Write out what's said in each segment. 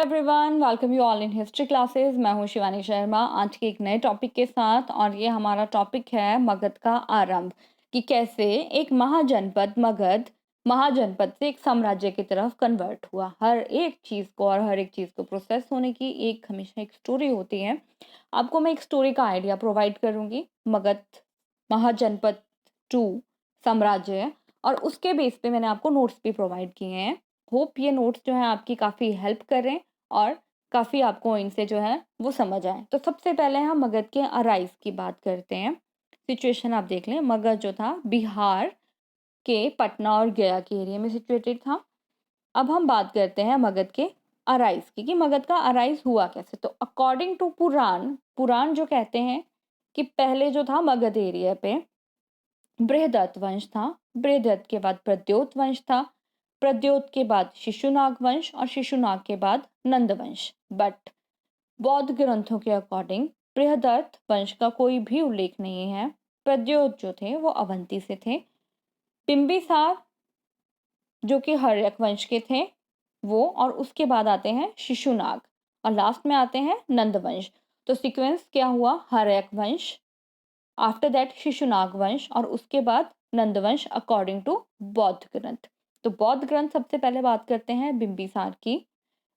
Everyone, welcome you all in history classes. मैं हूं शिवानी शर्मा आज के एक नए टॉपिक के साथ। और ये हमारा टॉपिक है मगध का आरंभ, कि कैसे एक महाजनपद मगध महाजनपद से एक साम्राज्य की तरफ कन्वर्ट हुआ। हर एक चीज़ को और हर एक चीज़ को प्रोसेस होने की एक हमेशा एक स्टोरी होती है। आपको मैं एक स्टोरी का आइडिया प्रोवाइड करूंगी, मगध महाजनपद टू साम्राज्य, और उसके बेस पे मैंने आपको नोट्स भी प्रोवाइड किए हैं। होप ये नोट्स जो है आपकी काफ़ी हेल्प करें और काफ़ी आपको इनसे जो है वो समझ आए। तो सबसे पहले हम मगध के अराइज की बात करते हैं। सिचुएशन आप देख लें, मगध जो था बिहार के पटना और गया के एरिया में सिचुएटेड था। अब हम बात करते हैं मगध के अराइज की, कि मगध का अराइज हुआ कैसे। तो अकॉर्डिंग टू पुराण पुराण जो कहते हैं कि पहले जो था मगध एरिया पे बृहदत्त वंश था। बृहदत्त के बाद प्रद्योत वंश था। प्रद्योत के बाद शिशुनाग वंश और शिशुनाग के बाद नंद वंश। बट बौद्ध ग्रंथों के अकॉर्डिंग बृहदत्त वंश का कोई भी उल्लेख नहीं है। प्रद्योत जो थे वो अवंती से थे। बिंबिसार जो कि हर्यक वंश के थे वो, और उसके बाद आते हैं शिशुनाग और लास्ट में आते हैं नंद वंश। तो सीक्वेंस क्या हुआ, हर्यक वंश, आफ्टर दैट शिशुनाग वंश और उसके बाद नंदवंश अकॉर्डिंग टू बौद्ध ग्रंथ। तो बौद्ध ग्रंथ सबसे पहले बात करते हैं बिंबिसार की।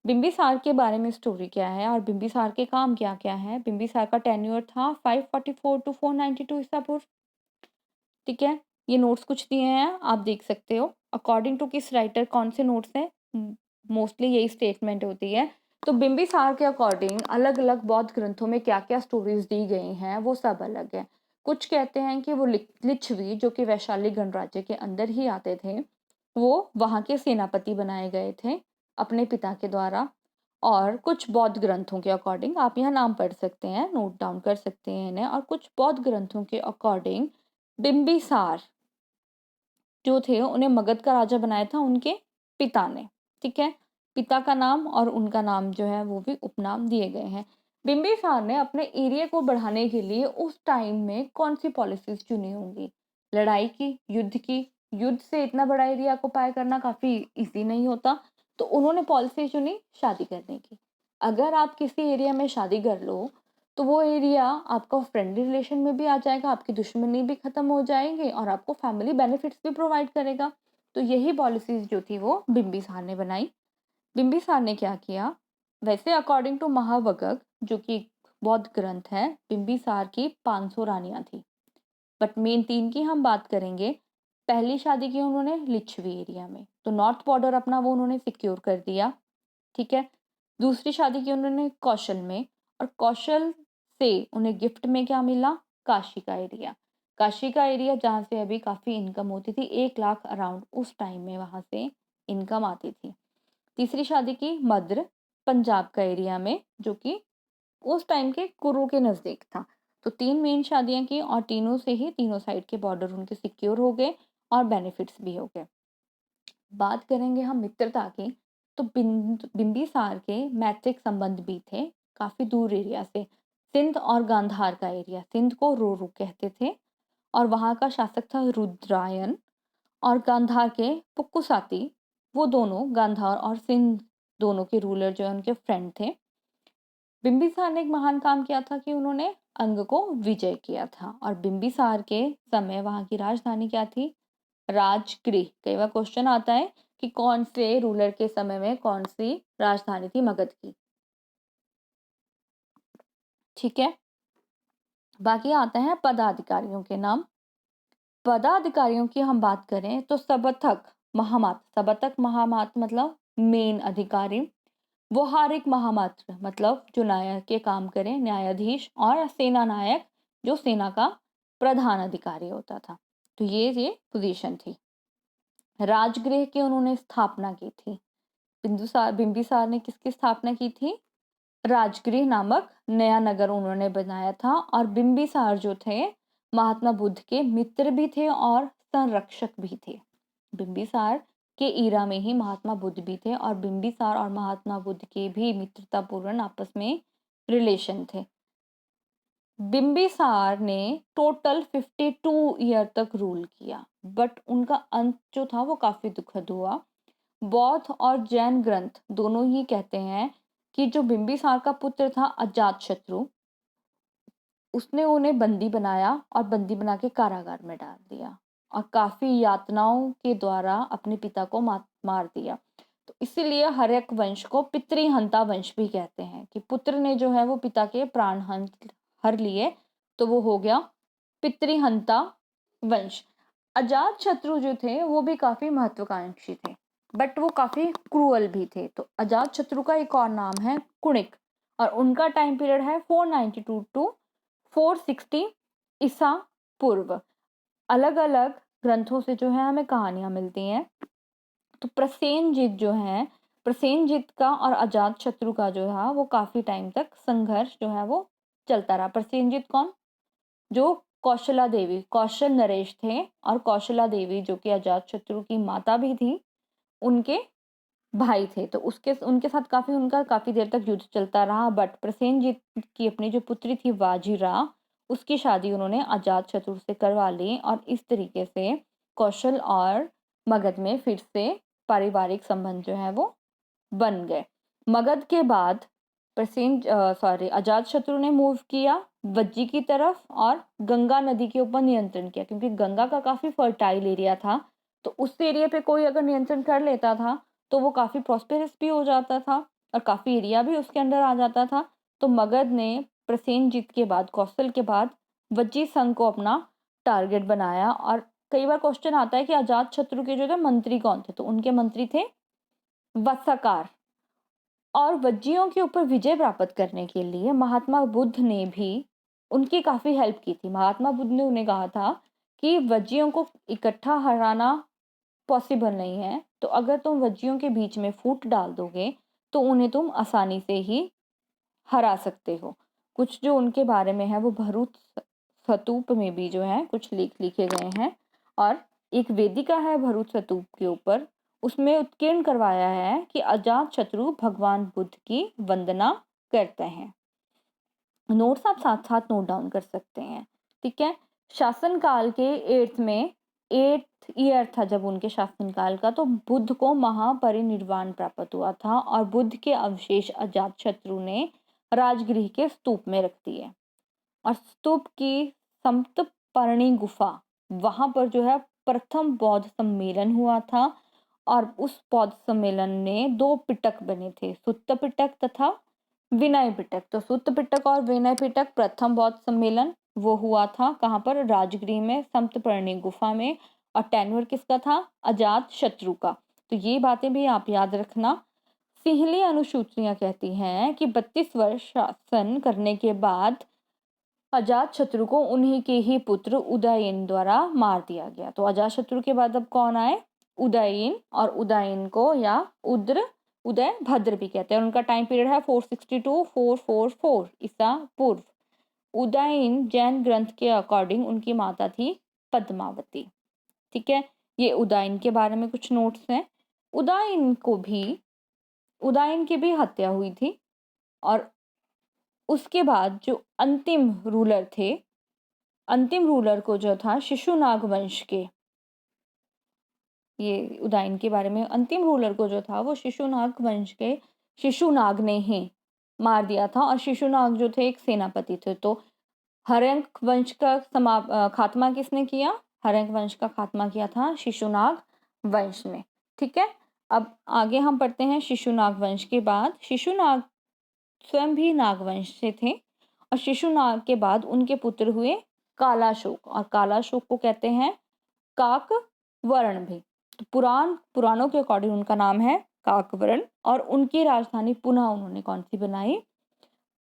बिंबिसार के बारे में स्टोरी क्या है और बिंबिसार के काम क्या क्या है। बिंबिसार का टेन्योर था 544 टू 492 ईसा पूर्व। ठीक है, ये नोट्स कुछ दिए हैं, आप देख सकते हो। अकॉर्डिंग टू किस राइटर, कौन से नोट्स हैं, मोस्टली यही स्टेटमेंट होती है। तो बिंबिसार के अकॉर्डिंग अलग अलग बौद्ध ग्रंथों में क्या क्या स्टोरीज दी गई हैं वो सब अलग है। कुछ कहते हैं कि वो लिच्छवी जो कि वैशाली गणराज्य के अंदर ही आते थे, वो वहाँ के सेनापति बनाए गए थे अपने पिता के द्वारा। और कुछ बौद्ध ग्रंथों के अकॉर्डिंग, आप यहाँ नाम पढ़ सकते हैं, नोट डाउन कर सकते हैं इन्हें। और कुछ बौद्ध ग्रंथों के अकॉर्डिंग बिंबिसार जो थे उन्हें मगध का राजा बनाया था उनके पिता ने। ठीक है, पिता का नाम और उनका नाम जो है वो भी उपनाम दिए गए हैं। बिंबिसार ने अपने एरिया को बढ़ाने के लिए उस टाइम में कौन सी पॉलिसीज चुनी होंगी, लड़ाई की, युद्ध की। युद्ध से इतना बड़ा एरिया ऑक्युपाई करना काफी इजी नहीं होता, तो उन्होंने पॉलिसी चुनी शादी करने की। अगर आप किसी एरिया में शादी कर लो तो वो एरिया आपका फ्रेंडली रिलेशन में भी आ जाएगा, आपकी दुश्मनी भी खत्म हो जाएंगे और आपको फैमिली बेनिफिट्स भी प्रोवाइड करेगा। तो यही पॉलिसीज जो थी वो बिंबिसार ने बनाई। बिंबिसार ने क्या किया, वैसे अकॉर्डिंग टू महावगग जो कि बौद्ध ग्रंथ है, बिंबिसार की 500 रानियां थी। बट मेन तीन की हम बात करेंगे। पहली शादी की उन्होंने लिच्छवी एरिया में, तो नॉर्थ बॉर्डर अपना वो उन्होंने सिक्योर कर दिया। ठीक है, दूसरी शादी की उन्होंने कौशल में, और कौशल से उन्हें गिफ्ट में क्या मिला, काशी का एरिया। काशी का एरिया जहाँ से अभी काफ़ी इनकम होती थी, 1 लाख अराउंड उस टाइम में वहाँ से इनकम आती थी। तीसरी शादी की मद्र, पंजाब का एरिया में, जो कि उस टाइम के कुरु के नज़दीक था। तो 3 मेन शादियां की और तीनों से ही तीनों साइड के बॉर्डर उनके सिक्योर हो गए और बेनिफिट्स भी हो गए। बात करेंगे हम मित्रता की, तो बिंबिसार के मैत्रिक संबंध भी थे काफी दूर एरिया से। सिंध और गांधार का एरिया, सिंध को रोरू कहते थे और वहां का शासक था रुद्रायन, और गांधार के पुक्कुसाती, वो दोनों गांधार और सिंध दोनों के रूलर जो है उनके फ्रेंड थे। बिंबिसार ने एक महान काम किया था कि उन्होंने अंग को विजय किया था। और बिंबिसार के समय वहां की राजधानी क्या थी, राजगृह। कई बार क्वेश्चन आता है कि कौन से रूलर के समय में कौन सी राजधानी थी मगध की। ठीक है, बाकी आते हैं पदाधिकारियों के नाम। पदाधिकारियों की हम बात करें तो सबथक सबथक महामात मतलब मेन अधिकारी। व्यवहारिक महामात्र मतलब जो न्याय के काम करें, न्यायाधीश। और सेना नायक जो सेना का प्रधान अधिकारी होता था। तो ये पोजीशन थी। राजगृह की उन्होंने स्थापना की थी। बिंबिसार ने किसकी स्थापना की थी, राजगृह नामक नया नगर उन्होंने बनाया था। और बिंबिसार जो थे महात्मा बुद्ध के मित्र भी थे और संरक्षक भी थे। बिंबिसार के ईरा में ही महात्मा बुद्ध भी थे और बिंबिसार और महात्मा बुद्ध के भी मित्रतापूर्ण आपस में रिलेशन थे। बिंबिसार ने टोटल 52 ईयर तक रूल किया, बट उनका अंत जो था वो काफी दुखद हुआ। बौद्ध और जैन ग्रंथ दोनों ही कहते हैं कि जो बिंबिसार का पुत्र था अजातशत्रु, उसने उन्हें बंदी बनाया और बंदी बना के कारागार में डाल दिया और काफी यातनाओं के द्वारा अपने पिता को मार दिया। तो इसीलिए हर्यक वंश को पितृहंता वंश भी कहते हैं कि पुत्र ने जो है वो पिता के प्राण हर लिए, तो वो हो गया पितृहंता वंश। अजात शत्रु जो थे वो भी काफी महत्वाकांक्षी थे, बट वो काफी क्रूअल भी थे। तो अजात शत्रु का एक और नाम है कुणिक और उनका टाइम पीरियड है 492 टू 460 ईसा पूर्व। अलग अलग ग्रंथों से जो है हमें कहानियां मिलती हैं। तो प्रसेनजित जो है, प्रसेनजित का और अजात शत्रु का जो है वो काफी टाइम तक संघर्ष जो है वो चलता रहा। प्रसेनजित कौन? जो कौशला देवी, कौशल नरेश थे और कौशला देवी जो कि अजात शत्रु की माता भी थी, उनके भाई थे। तो उसके उनके साथ उनका काफी देर तक युद्ध चलता रहा। बट प्रसेनजीत की अपनी जो पुत्री थी वाजिरा, उसकी शादी उन्होंने अजात शत्रु से करवा ली और इस तरीके से कौशल और मगध में फिर से पारिवारिक संबंध जो है वो बन गए। मगध के बाद अजात शत्रु ने मूव किया वज्जी की तरफ और गंगा नदी के ऊपर नियंत्रण किया, क्योंकि गंगा का काफी फर्टाइल एरिया था। तो उस एरिया पे कोई अगर नियंत्रण कर लेता था तो वो काफी प्रॉस्पेरस भी हो जाता था और काफी एरिया भी उसके अंदर आ जाता था। तो मगध ने प्रसेनजीत के बाद, कौशल के बाद वज्जी संघ को अपना टारगेट बनाया। और कई बार क्वेश्चन आता है कि अजात शत्रु के जो थे मंत्री कौन थे, तो उनके मंत्री थे वत्सकार। और वज्जियों के ऊपर विजय प्राप्त करने के लिए महात्मा बुद्ध ने भी उनकी काफी हेल्प की थी। महात्मा बुद्ध ने उन्हें कहा था कि वज्जियों को इकट्ठा हराना पॉसिबल नहीं है, तो अगर तुम वज्जियों के बीच में फूट डाल दोगे तो उन्हें तुम आसानी से ही हरा सकते हो। कुछ जो उनके बारे में है वो भरूच स्तूप में भी जो है कुछ लिखे गए हैं। और एक वेदिका है भरूच स्तूप के ऊपर, उसमें उत्कीर्ण करवाया है कि अजात शत्रु भगवान बुद्ध की वंदना करते हैं। नोट्स आप साथ साथ नोट डाउन कर सकते हैं, ठीक है। शासन काल के एट्थ ईयर था जब उनके शासन काल का, तो बुद्ध को महापरिनिर्वाण प्राप्त हुआ था और बुद्ध के अवशेष अजात शत्रु ने राजगृह के स्तूप में रख दिए। और स्तूप की समतपर्णी गुफा, वहां पर जो है प्रथम बौद्ध सम्मेलन हुआ था और उस बौद्ध सम्मेलन में 2 पिटक बने थे, सुत्त पिटक तथा विनय पिटक। तो सुत्त पिटक और विनय पिटक प्रथम बौद्ध सम्मेलन वो हुआ था कहाँ पर? राजगृह में समतपर्णी गुफा में। और टेन्योर किसका था? अजात शत्रु का। तो ये बातें भी आप याद रखना। सिहली अनुसूचियां कहती हैं कि 32 वर्ष शासन करने के बाद अजात शत्रु को उन्हीं के ही पुत्र उदयन द्वारा मार दिया गया। तो अजात शत्रु के बाद अब कौन आए? उदयन। और उदयन को या उदय भद्र भी कहते हैं। उनका टाइम पीरियड है 462 444 ईसा पूर्व। उदयन जैन ग्रंथ के अकॉर्डिंग उनकी माता थी पद्मावती, ठीक है। ये उदयन के बारे में कुछ नोट्स हैं। उदयन की भी हत्या हुई थी और उसके बाद जो अंतिम रूलर को जो था शिशुनाग वंश के, ये उदयन के बारे में, अंतिम रूलर को जो था वो शिशुनाग वंश के शिशुनाग ने ही मार दिया था। और शिशुनाग जो थे एक सेनापति थे। तो हर्यंक वंश का खात्मा किसने किया? हर्यंक वंश का खात्मा किया था शिशुनाग वंश ने, ठीक है। अब आगे हम पढ़ते हैं शिशुनाग वंश के बाद। शिशुनाग स्वयं भी नागवंश से थे और शिशुनाग के बाद उनके पुत्र हुए कालाशोक, और कालाशोक को कहते हैं काकवर्ण भी। तो पुराणों के अकॉर्डिंग उनका नाम है काकवर्ण। और उनकी राजधानी पुनः उन्होंने कौन सी बनाई?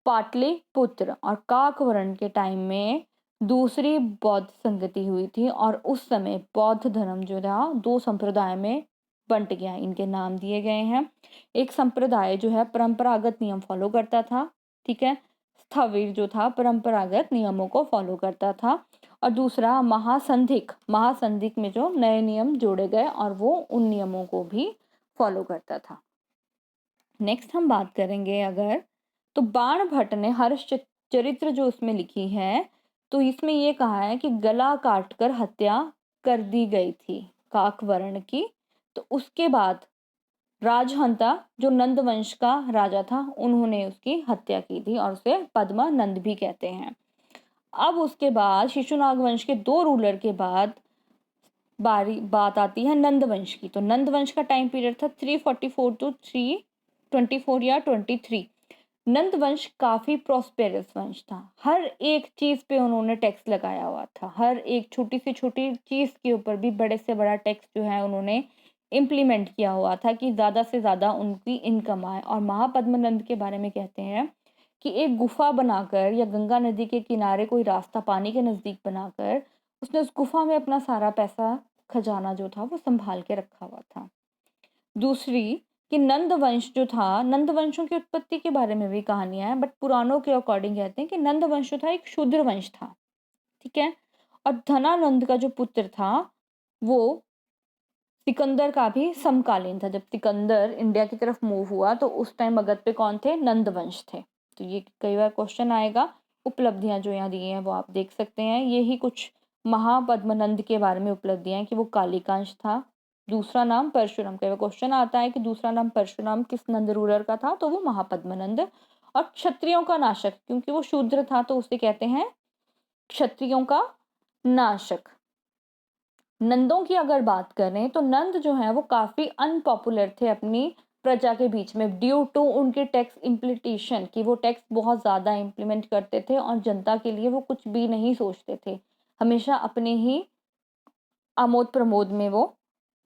पाटलिपुत्र। और काकवर्ण के टाइम में दूसरी बौद्ध संगति हुई थी और उस समय बौद्ध धर्म जो था 2 संप्रदाय में बंट गया। इनके नाम दिए गए हैं। एक संप्रदाय जो है परंपरागत नियम फॉलो करता था, ठीक है। स्थविर जो था परंपरागत नियमों को फॉलो करता था। और दूसरा महासंधिक में जो नए नियम जोड़े गए और वो उन नियमों को भी फॉलो करता था। नेक्स्ट हम बात करेंगे अगर, तो बाण भट्ट ने हर्ष चरित्र जो उसमें लिखी है, तो इसमें ये कहा है कि गला काटकर हत्या कर दी गई थी काकवर्ण की। तो उसके बाद राजहंता जो नंद वंश का राजा था, उन्होंने उसकी हत्या की थी और उसे पद्मानंद भी कहते हैं। अब उसके बाद शिशुनाग वंश के 2 रूलर के बाद बात आती है नंद वंश की। तो नंद वंश का टाइम पीरियड था 344 टू 324 या 23। नंद वंश काफी प्रोस्पेरस वंश था। हर एक चीज पे उन्होंने टैक्स लगाया हुआ था। हर एक छोटी से छोटी चीज के ऊपर भी बड़े से बड़ा टैक्स जो है उन्होंने इम्प्लीमेंट किया हुआ था कि ज्यादा से ज्यादा उनकी इनकम आए। और महापद्मनंद के बारे में कहते हैं कि एक गुफा बनाकर या गंगा नदी के किनारे कोई रास्ता पानी के नजदीक बनाकर उसने उस गुफा में अपना सारा पैसा खजाना जो था वो संभाल के रखा हुआ था। दूसरी कि नंद वंश जो था, नंद वंशों की उत्पत्ति के बारे में भी कहानियां हैं, बट पुराणों के अकॉर्डिंग कहते हैं कि नंद वंश जो था एक शूद्र वंश था। ठीक है। और धनानंद का जो पुत्र था वो सिकंदर का भी समकालीन था। जब सिकंदर इंडिया की तरफ मूव हुआ तो उस टाइम मगध पे कौन थे? नंद वंश थे। तो ये कई बार क्वेश्चन आएगा। उपलब्धियां जो यहाँ दी हैं वो आप देख सकते हैं। यही कुछ महापद्मनंद के बारे में उपलब्धियां कि वो कालिकांश था। दूसरा नाम परशुराम। कई बार क्वेश्चन आता है कि दूसरा नाम परशुराम किस नंद रूलर का था? तो वो महापद्मनंद। और क्षत्रियों का नाशक, क्योंकि वो शूद्र था तो उसे कहते हैं क्षत्रियों का नाशक। नंदों की अगर बात करें तो नंद जो है वो काफी अनपॉपुलर थे अपनी प्रजा के बीच में, ड्यू टू उनके टैक्स इम्प्लीटेशन कि वो टैक्स बहुत ज्यादा इम्प्लीमेंट करते थे और जनता के लिए वो कुछ भी नहीं सोचते थे। हमेशा अपने ही आमोद प्रमोद में वो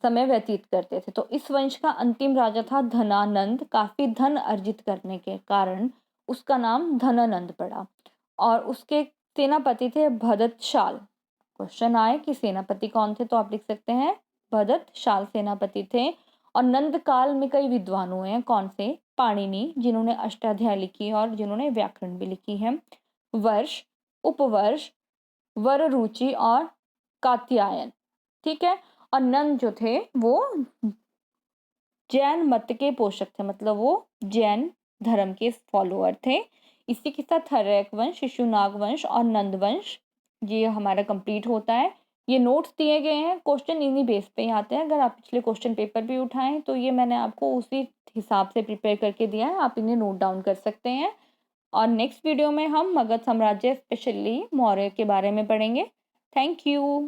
समय व्यतीत करते थे। तो इस वंश का अंतिम राजा था धनानंद। काफी धन अर्जित करने के कारण उसका नाम धनानंद पड़ा। और उसके सेनापति थे भदतशाल। क्वेश्चन आए कि सेनापति कौन थे तो आप लिख सकते हैं भदतशाल सेनापति थे। और नंद काल में कई विद्वान हुए हैं। कौन से? पाणिनि, जिन्होंने अष्टाध्यायी लिखी और जिन्होंने व्याकरण भी लिखी है। वर्ष, उपवर्ष, वररुचि और कात्यायन। ठीक है। और नंद जो थे वो जैन मत के पोषक थे, मतलब वो जैन धर्म के फॉलोअर थे। इसी के साथ हर्यक वंश, शिशुनाग वंश और नंद वंश ये हमारा कंप्लीट होता है। ये नोट्स दिए गए हैं, क्वेश्चन इन्हीं बेस पे ही आते हैं। अगर आप पिछले क्वेश्चन पेपर भी उठाएं तो ये मैंने आपको उसी हिसाब से प्रिपेयर करके दिया है, आप इन्हें नोट डाउन कर सकते हैं। और नेक्स्ट वीडियो में हम मगध साम्राज्य स्पेशली मौर्य के बारे में पढ़ेंगे। Thank you.